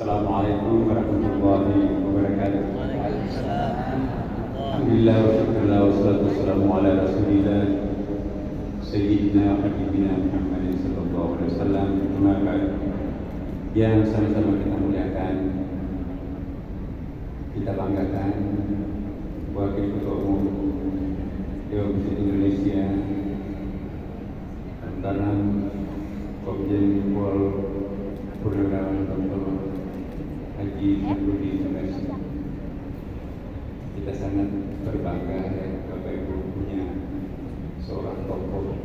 Assalamualaikum warahmatullahi wabarakatuh. Alhamdulillah wa syukurlah wa salatu wassalamu ala rasulillah Sayyidina wa habibina Muhammadin sallallahu alaihi wasallam. Amma ba'd. Yang sama-sama kita muliakan, kita banggakan Wakil Ketua Umum Dewan Masjid Indonesia antara Komjen Pol Purnawirawan Dr. Haji Syamsuddin MS. Kita sangat berbangga ya, Bapak Ibu punya seorang tokoh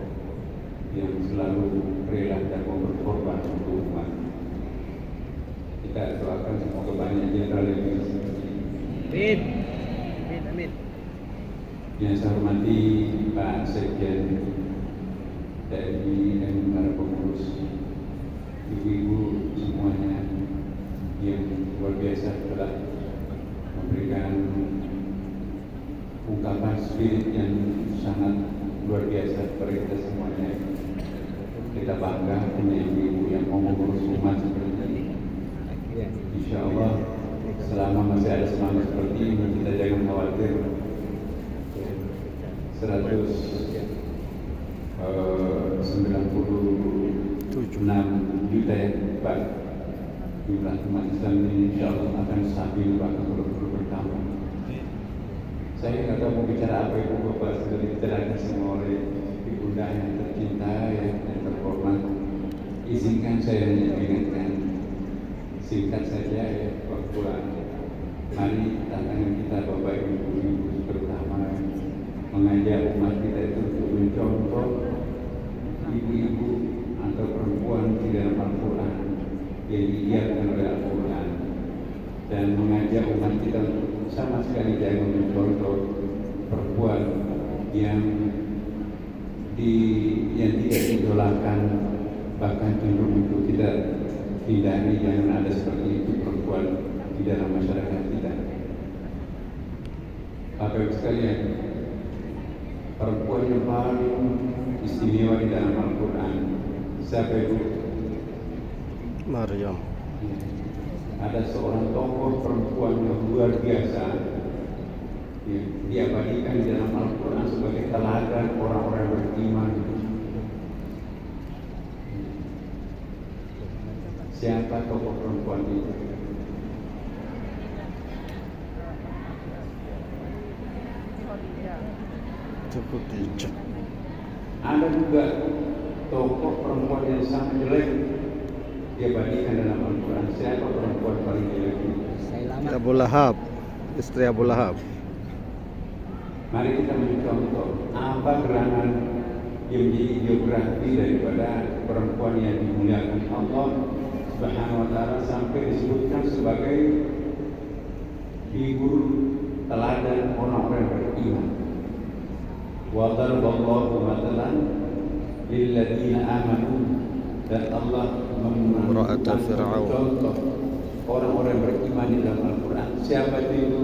yang selalu rela dan mau berkorban untuk umat. Kita doakan semoga banyak jenderal yang seperti ini. Amin. Yang saya hormati Pak Sekjen TNI dan para pengurus, ibu-ibu semuanya yang luar biasa telah memberikan ungkapan spirit yang sangat luar biasa kepada kita semuanya. Kita bangga punya ibu-ibu yang mau mengurus umat seperti ini. Insya Allah selama masih ada semangat seperti ini, kita jangan khawatir. 196 juta ya Pak, jumlah umat Islam ini insya Allah akan stabil, bahkan terus bertambah. Saya nggak tahu mau bicara apa, Ibu Bapak sudah dibicarakan semua oleh ibunda yang tercinta yang terhormat. Izinkan saya hanya ingatkan singkat saja ya, bahwa mari tantangan kita Bapak Ibu terutama mengajak umat kita itu untuk mencontoh ibu-ibu atau perempuan di dalam Al-Quran yang diiakan oleh Al-Quran, dan mengajak umat kita untuk sama sekali jangan mencontoh perempuan yang tidak idolakan, bahkan cenderung untuk tidak hindari. Jangan ada seperti itu perempuan di dalam masyarakat kita. Bapak Ibu sekalian, perempuan yang paling istimewa di dalam Al-Quran siapa itu? Maryam. Ada seorang tokoh perempuan yang luar biasa yang diabadikan di dalam Al-Quran sebagai teladan orang-orang beriman. Siapa tokoh perempuan itu? Cukup dicek. Ada juga tokoh perempuan yang sangat jelek diabadikan dalam Al-Quran. Siapa perempuan paling jelek itu? Abu Lahab, istri Abu Lahab. Mari kita mencontoh apa gerangan yang menjadi biografi daripada perempuan yang dimuliakan Allah Subhanahu wa Ta'ala sampai disebutkan sebagai figur teladan orang-orang beriman. Wa daraballahu mathalan lil ladzina amanu, dan Allah Imra'ata Fir'aun, contoh orang-orang beriman di dalam Al-Quran. Siapa itu?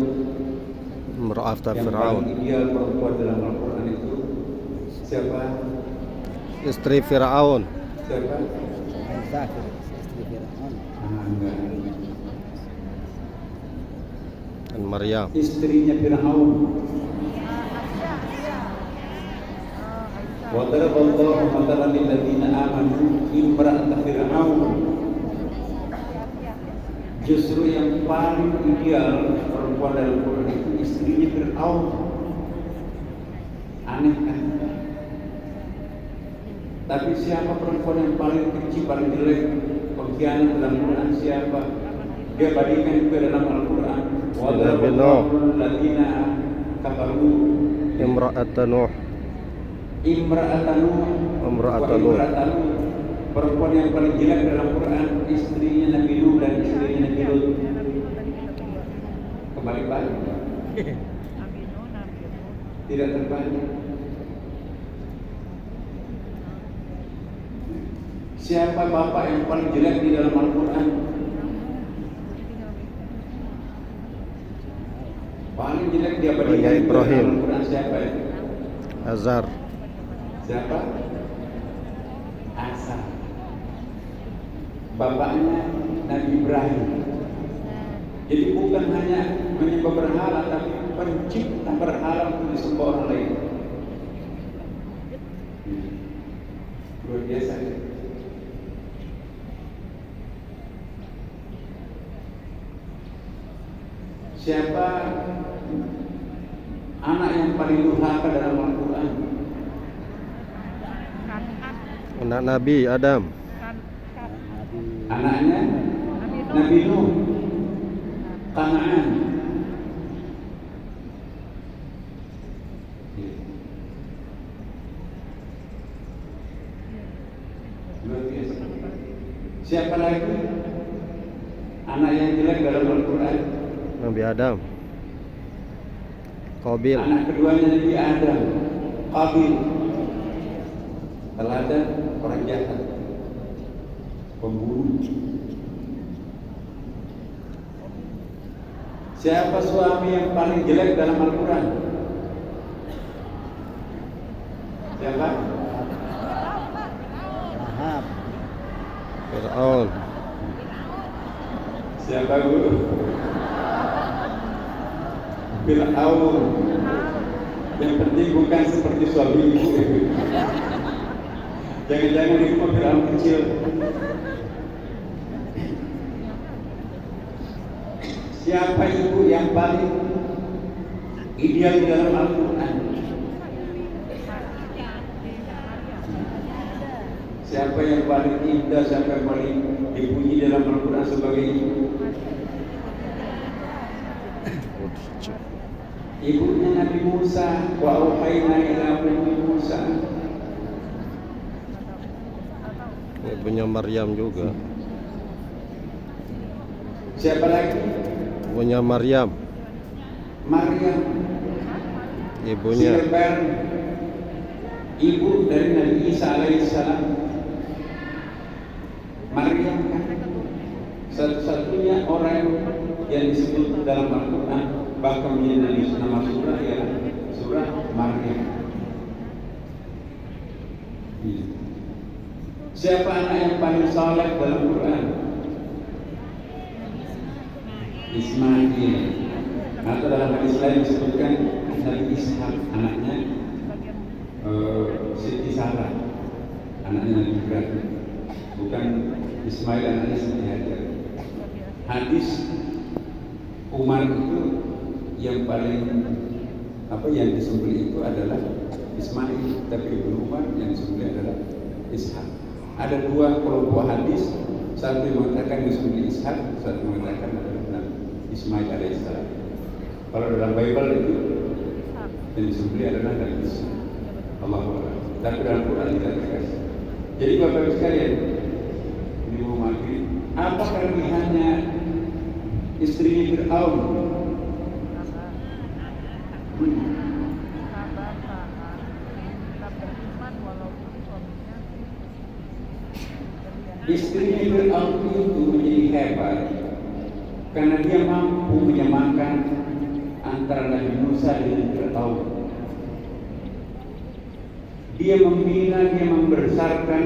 Imra'ata Yang Fir'aun, paling ideal perempuan dalam Al-Quran itu siapa? istri Fir'aun. Siapa? Istri Fir'aun. Enggak. Dan Maryam. Istrinya Fir'aun. Wa daraballahu mathalan lil ladzina amanu imra'ata Fir'aun. Justru yang paling ideal perempuan dalam Quran itu istrinya Fir'aun. Aneh kan? Tapi siapa perempuan yang paling kecil, paling jelek, pengkhianat dalam Quran siapa? Dia badikan juga dalam Al-Quran. Wa daraballahu ladzina kafaru Imra'ata Nuh. Imra'atan Nuh. Perempuan yang paling jelek dalam Quran istrinya Nabi Nuh dan istrinya Nabi Lut. Kembali balik. Tidak terbalik. Siapa bapak yang paling jelek di dalam Al-Quran? Paling jelek dia berikan Ibrahim. dalam Al-Quran siapa ya? Azar. Siapa? Asa. Bapaknya Nabi Ibrahim. Jadi bukan hanya menyembah berhala, tapi pencipta berhala untuk disembah orang lain. Luar biasa. Siapa anak yang paling durhaka dalam Al-Quran? Anak Nabi Adam. Anaknya Nabi Nuh, Kanaan. Luar biasa. Siapa lagi anak yang jelek dalam Al-Quran? Nabi Adam. Qabil. Anak keduanya Nabi Adam, Qabil. Teladan orang jahat, pembunuh. Siapa suami yang paling jelek dalam Al-Quran? Siapa? Rahab. Fir'aun. Siapa guru? Fir'aun. Yang penting bukan seperti suami ibu. Jangan-jangan di rumah Fir'aun kecil. Siapa ibu yang paling ideal di dalam Al-Quran? Siapa yang paling indah, siapa yang paling dipuji dalam Al-Quran sebagai ibu? Ibunya Nabi Musa, wa auhayna ila ummi Musa. Ibunya Maryam juga. Siapa lagi? Ibunya Maryam. Maryam. Ibunya Silber, ibu dari Nabi Isa alaihissalam. Maryam kan satu-satunya orang yang disebut dalam Al-Quran bahkan menjadi nama surah ya surah Maryam. Siapa anak yang paling saleh dalam Quran? Ismail. Atau dalam hadis lain disebutkan Nabi Ishak, anaknya Siti Sarah, anaknya Nabi Ibrahim. Bukan Ismail anaknya Siti Hajar. Hadis Umar itu yang paling yang disembelih itu adalah Ismail, tapi Ibnu Umar yang disembelih adalah Ishak. Ada dua kelompok hadis, satu yang mengatakan disembelih Ishak, satu yang mengatakan adalah Ismail alaihissalam. Kalau dalam Bible itu yang disembelih adalah Nabi Isa. Allahu Akbar. Tapi dalam Quran tidak tegas. Jadi Bapak Ibu sekalian, ini mau maghrib, apa kelebihannya istrinya Fir'aun? Istrinya Fir'aun itu menjadi hebat karena dia mampu menyamakan antara Nabi Musa dengan Fir'aun. Dia membina, dia membesarkan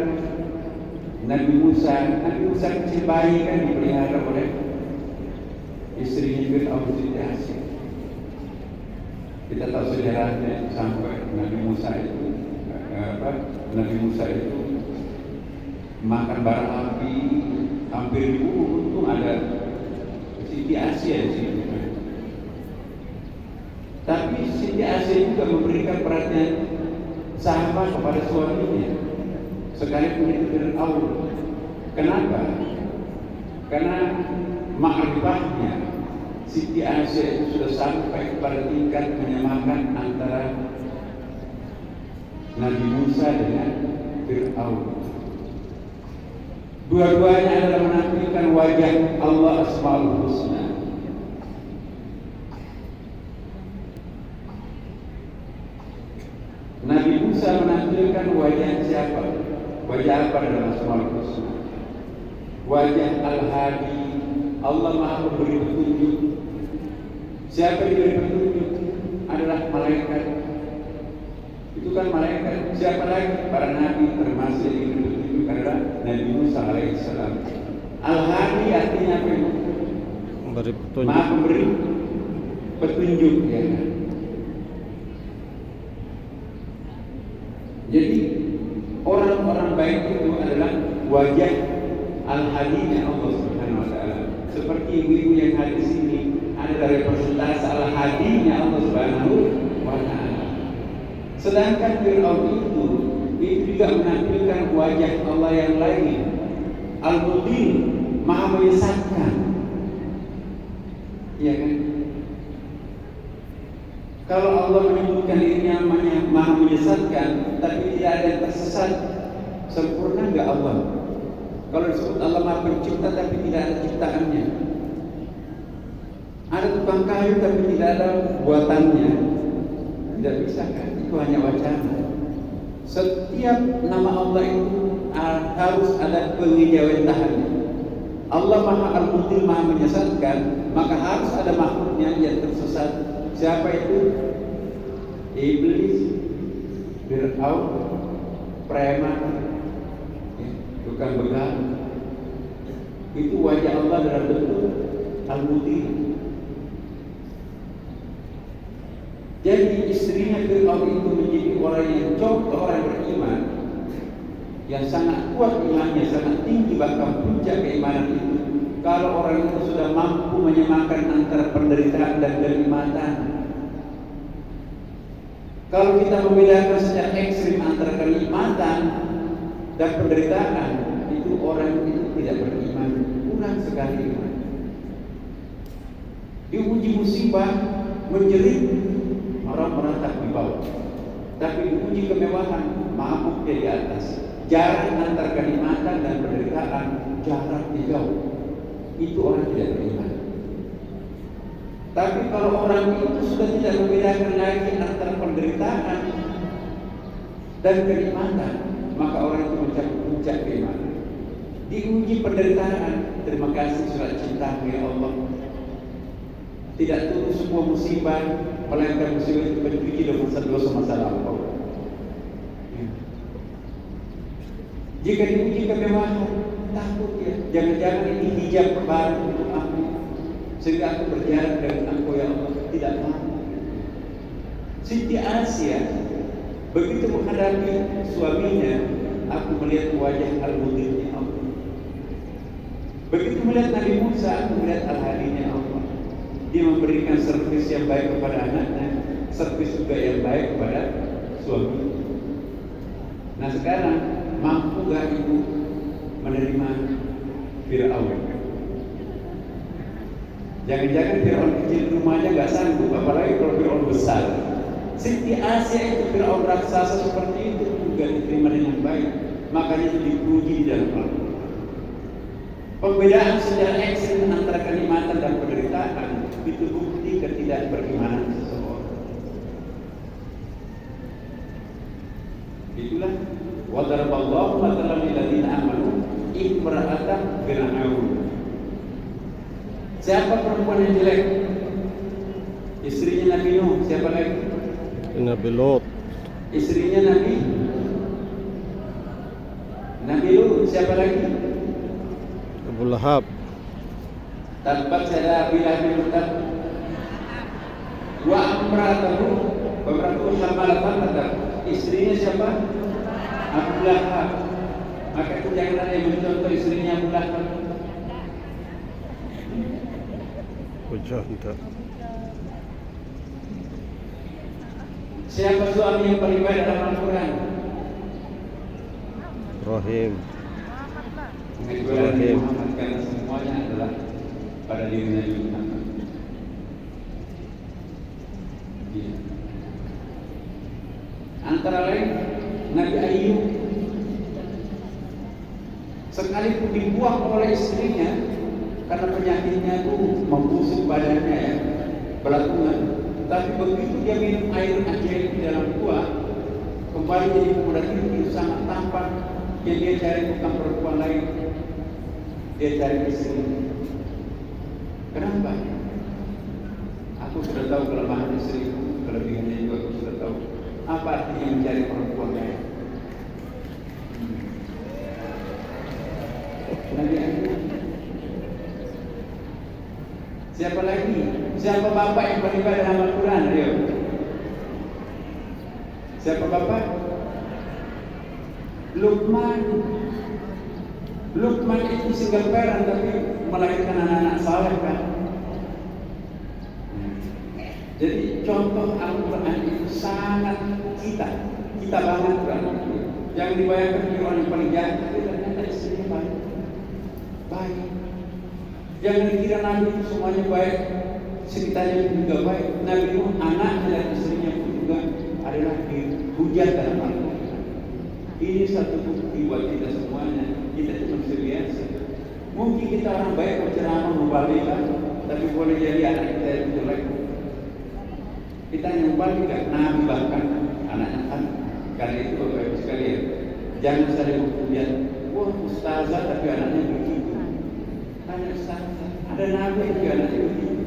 Nabi Musa. Nabi Musa kecil bayi kan dipelihara oleh istrinya Fir'aun Siti Asyik. Kita tahu sejarahnya sampai Nabi Musa itu makan bara api hampir dibunuh. Untung ada Siti Asia di situ. Tapi Siti Asia juga memberikan perhatian sahabat kepada suaminya, sekalipun itu Fir'aun. Kenapa? Karena ma'rifahnya Siti Asia itu sudah sampai kepada tingkat menyamakan antara Nabi Musa dengan Fir'aun. Dua-duanya adalah menampilkan wajah Allah Asmaul Husna. Nabi Musa menampilkan wajah siapa? Wajah apa dalam Asmaul Husna? Wajah Al-Hadi. Allah Maha memberi petunjuk. Siapa yang diberi petunjuk? Adalah malaikat. Itu kan malaikat. Siapa lagi? Para nabi, termasuk yang diberi petunjuk adalah Nabi Musa alaihissalam. Al-Hadi artinya apa itu? Beri petunjuk. Maha pemberi petunjuk, ya kan? Jadi orang-orang baik itu adalah wajah al-hadinya Allah Subhanahu wa taala. Seperti ibu-ibu yang hadir di sini adalah representasi al-hadinya Allah Subhanahu wa taala. Sedangkan Fir'aun itu juga menampilkan wajah Allah yang lain, Al-Mudin, Maha menyesatkan. Iya kan? Kalau Allah menyebutkan dirinya Maha menyesatkan, tapi tidak ada yang tersesat, sempurna enggak Allah? Kalau disebut Allah Maha Pencipta tapi tidak ada ciptaannya, ada tukang kayu tapi tidak ada buatannya, tidak bisa kan? Itu hanya wacana. Setiap nama Allah itu harus ada pengejawantahannya. Allah Maha Al-Mutil, Maha menyesatkan, maka harus ada makhluknya yang tersesat. Siapa itu? Iblis, Fir'aun, preman, ya, tukang begal. Itu wajah Allah dalam bentuk Al-Mutil. Jadi istrinya Fir'aun itu menjadi orang yang contoh orang beriman, yang sangat kuat imannya, sangat tinggi, bahkan puncak keimanan itu. Kalau orang itu sudah mampu menyamakan antara penderitaan dan kenikmatan. Kalau kita membedakan secara ekstrim antara kenikmatan dan penderitaan, itu orang itu tidak beriman, kurang sekali iman. Diuji musibah, menjerit, orang merantau di bawah. Tapi diuji kemewahan, mabuk dia di atas. Jarak antara kenikmatan dan penderitaan, jarak jauh. Itu orang tidak beriman. Tapi kalau orang itu sudah tidak membedakan lagi antara penderitaan dan kenikmatan, maka orang itu mencapai puncak keimanan. Diuji penderitaan, terima kasih surat cinta ya Allah. Tidak turun sebuah musibah, melainkan musibah itu mencuci dosa masa lampau. Jika diuji kemewahan, takut ya, jangan-jangan ini hijab baru untuk aku, sehingga aku berjalan dengan engkau ya Allah. Tidak mampu. Siti Asia begitu menghadapi suaminya, aku melihat wajah Al-Mudirnya Allah. Begitu melihat Nabi Musa, aku melihat Al-Hadinya Allah. Dia memberikan servis yang baik kepada anaknya, servis juga yang baik kepada suami. Nah sekarang, mampu gak ibu menerima Fir'aun? Jangan-jangan Fir'aun kecil di rumahnya gak sanggup, apalagi kalau Fir'aun besar. Siti Asia itu Fir'aun raksasa seperti itu juga diterima dengan baik. Makanya itu dipuji di dalam Al-Quran. Pembedaan secara ekstrim antara kenikmatan dan penderitaan itu bukti ketidakberimanan seseorang. Itulah wa daraballahu mathalan lil ladzina amanu imra'atan Fir'aun. Siapa perempuan yang jelek? Istrinya Nabi Nuh. Siapa lagi? Nabi Lot. Istrinya Nabi Lut. Siapa lagi? Abu Lahab. Tabbat yada Abi Lahab tab. Wa amra'atuhu hamalatan tab. Istrinya siapa? Abu Lahab. Maka itu jangan ada yang mencontoh istrinya Abu Lahab. Bercanda. Siapa suami yang paling baik dalam Al-Quran? Ibrahim. Kecuali Muhammad, karena semuanya adalah pada dirinya Muhammad. Ya. Antara lain Nabi Ayub, sekalipun dibuang oleh istrinya karena penyakitnya itu membusuk badannya ya, belatungan. Tapi begitu dia minum air ajaib di dalam gua, kembali jadi pemuda tinggi, sangat tampan. Yang dia cari bukan perempuan lain, dia cari istri. Kenapa? Aku sudah tahu kelemahan istri, kelebihannya juga aku sudah tahu. Apa artinya mencari perempuan lain? Nabi Ayub Siapa lagi? Siapa bapak yang paling baik dalam Al-Quran? Ayo. Siapa bapak? Luqman. Luqman itu single parent tapi melahirkan anak-anak saleh kan. Jadi contoh Al-Quran itu sangat kita banget Quran. Jangan dibayangkan ini orang yang paling jahat, tapi ternyata istrinya baik. Jangan dikira Nabi itu semuanya baik, sekitarnya juga baik. Nabi itu anaknya dan istrinya pun juga adalah dihujat dalam Al-Quran. Ini satu bukti buat kita semuanya. Kita itu manusia biasa. Mungkin kita orang baik berceramah membalikan, tapi boleh jadi anak kita itu jelek. Kita yang paling gak Nabi bahkan anaknya kan. Karena itu Bapak Ibu sekalian, jangan saling kemudian, wah ustazah tapi anaknya begitu. Tanya ustazah, ada Nabi juga anaknya begitu.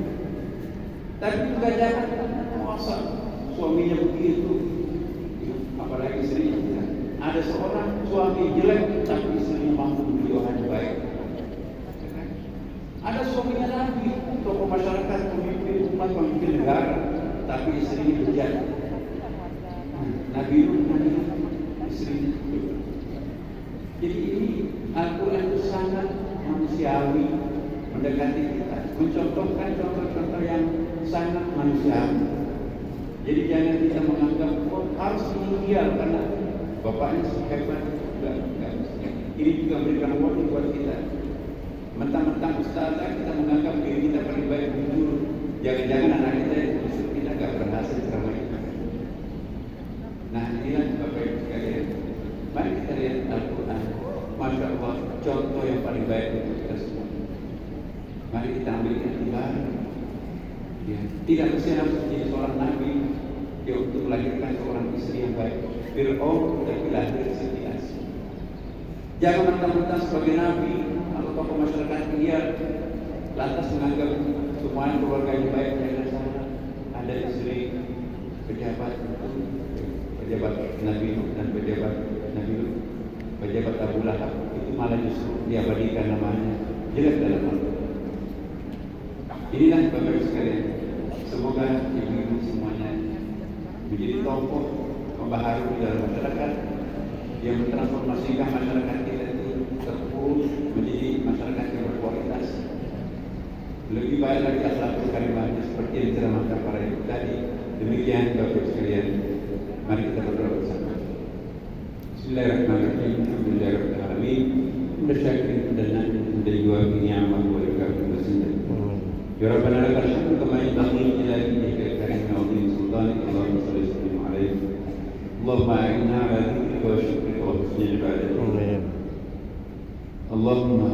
Tapi juga jangan masa suaminya begitu, apalagi istrinya. Ada seorang suami jelek tapi istrinya mampu menjadi orang yang baik. Ada suaminya Nabi, tokoh masyarakat, pemimpin umat, pemimpin negara, tapi istrinya bejat. Nabi istrinya. Jadi ini Al-Quran itu sangat manusiawi, mendekati kita, mencontohkan contoh-contoh yang sangat manusiawi. Jadi jangan kita menganggap harus ideal karena bapaknya hebat. Enggak. Ini juga memberikan warning buat kita. Mentang-mentang ustazah kita menganggap diri kita paling baik jujur. Jangan-jangan anak kita itu kita nggak berhasil ceramah itu. Nah inilah Bapak Ibu sekalian. Mari kita lihat Al-Quran. Masya Allah, contoh yang paling baik untuk kita semua. Mari kita ambil iktibar. Ya. Tidak mesti harus menjadi seorang nabi ya, untuk melahirkan seorang istri yang baik. Fir'aun tapi lahir sekilas. Jangan mentang-mentang sebagai nabi atau tokoh masyarakat dia lantas menganggap semua keluarga yang baik. Jangan salah. Ada istri pejabat Nabi Nuh dan pejabat Nabi Lut, pejabat Abu Lahab itu malah justru diabadikan namanya jelek dalam Al-Quran. Inilah Bapak Ibu sekalian, semoga ibu-ibu semuanya menjadi tokoh pembaharu di dalam masyarakat yang mentransformasikan masyarakat kita itu terus menjadi masyarakat yang berkualitas, lebih baik lagi akhlakul karimahnya seperti yang diceramahkan para ibu tadi. Demikian Bapak Ibu sekalian, mari kita berdoa bersama. Bismillahirrahmanirrahim. Alhamdulillahirabbil alamin. Musyakir dan dari dua ni'mat wa ikram wasinah. Ya Rabbana lakal hamdu kama yanbaghi ila wajhika karim wa azim sultanik. Allahumma shalli wa sallim alaihi. Allahumma a'inna ala dhikrika wa syukrika wa husni ibadatik. Amin. Allahumma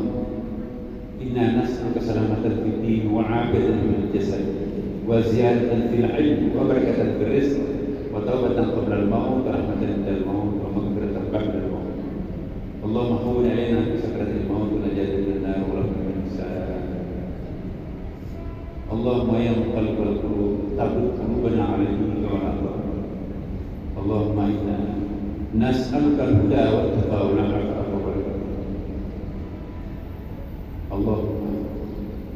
inna nas'aluka salamatan fid din wa 'afiyatan fil jasad wa ziyadatan fil 'ilm wa barakatan fil rizq wa tawbatan qabla al-maut wa rahmatan inda al-maut wa maghfiratan ba'da al-maut. Allahumma hawwin 'alaina fi sakratil maut wa najatan minan nar wa rahmatan min hisab. Allahumma ya muqallibal qulub thabbit qulubana 'ala dinika wa 'ala ta'atik. Allahumma inna nas'aluka al-huda wa at-taqwa wa al-'afafa wa al-ghina. Allahumma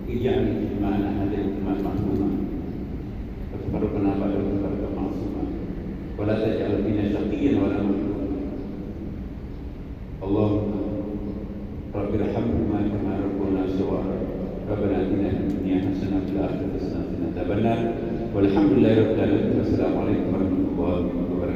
ij'al ijma'ana hadha ijma'an mahmuma wa tafarraqana ba'da tafarruqan ma'suma wa la taj'al fina shaqiyyan wa la mahruman. Allahumma rabbil hamduma kama rabbuna sawara. Rabbana atina fid dunya hasanah wa fil akhirati hasanah wa qina adzabannar. Walhamdulillahirabbil alamin. Wassalamu alaikum warahmatullahi wabarakatuh.